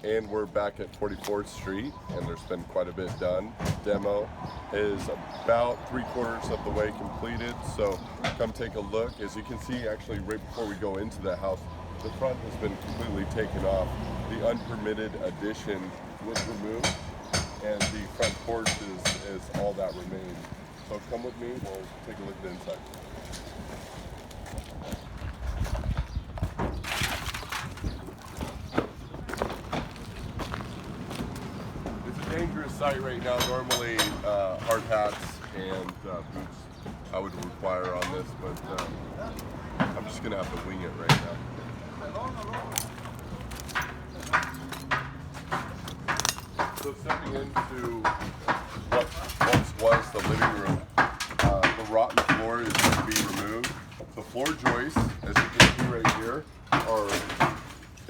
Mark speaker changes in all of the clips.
Speaker 1: And we're back at 44th Street, and there's been quite a bit done. Demo is about 3/4 of the way completed, so come take a look. As you can see, actually right before we go into the house, the front has been completely taken off. The unpermitted addition was removed, and the front porch is all that remains. So come with me, we'll take a look at the inside. Dangerous site right now. Normally hard hats and boots I would require on this, but I'm just gonna have to wing it right now. So stepping into what once was the living room, the rotten floor is going to be removed. The floor joists, as you can see right here, are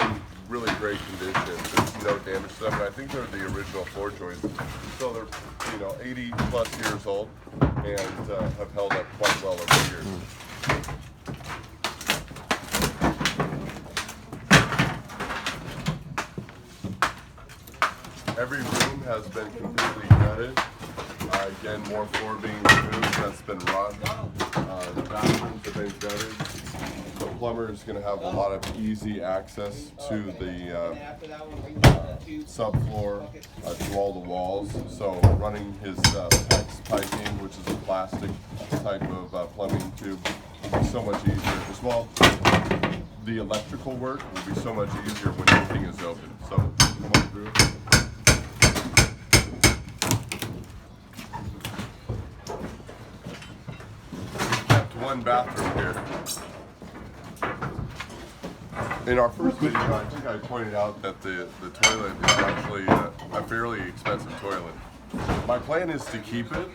Speaker 1: in really great condition. There's no damage to them, and I think they're the original floor joists. So they're 80 plus years old and have held up quite well over the years. Every room has been completely gutted. Again, more floor being removed. That's been rotten. The bathrooms have been gutted. The plumber is going to have a lot of easy access to the subfloor, to all the walls. So running his PEX piping, which is a plastic type of plumbing tube, will be so much easier. As well, the electrical work will be so much easier when everything is open. So come on through. One bathroom here. In our first video, I think I pointed out that the toilet is actually a fairly expensive toilet. My plan is to keep it.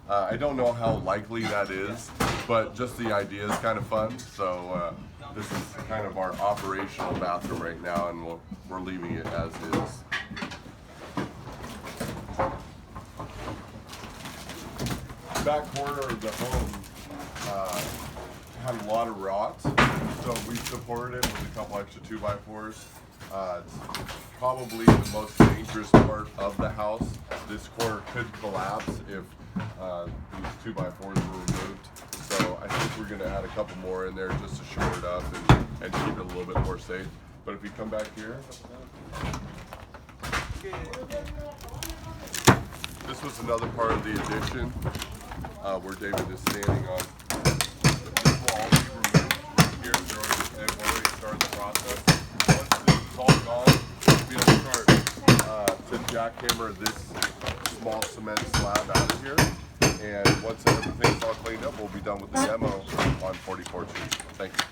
Speaker 1: I don't know how likely that is, but just the idea is kind of fun. So this is kind of our operational bathroom right now, and we're leaving it as is. Back corner of the home had a lot of rot, so we supported it with a couple extra 2x4s. It's probably the most dangerous part of the house. This corner could collapse if these 2x4s were removed. So I think we're going to add a couple more in there just to shore it up and keep it a little bit more safe. But if you come back here, this was another part of the addition where David is standing on. Will all be removed here. They've already started the process. Once this is all gone, we'll be able to start to jackhammer this small cement slab out of here. And once everything's all cleaned up, we'll be done with the demo on 44th Street. Thank you.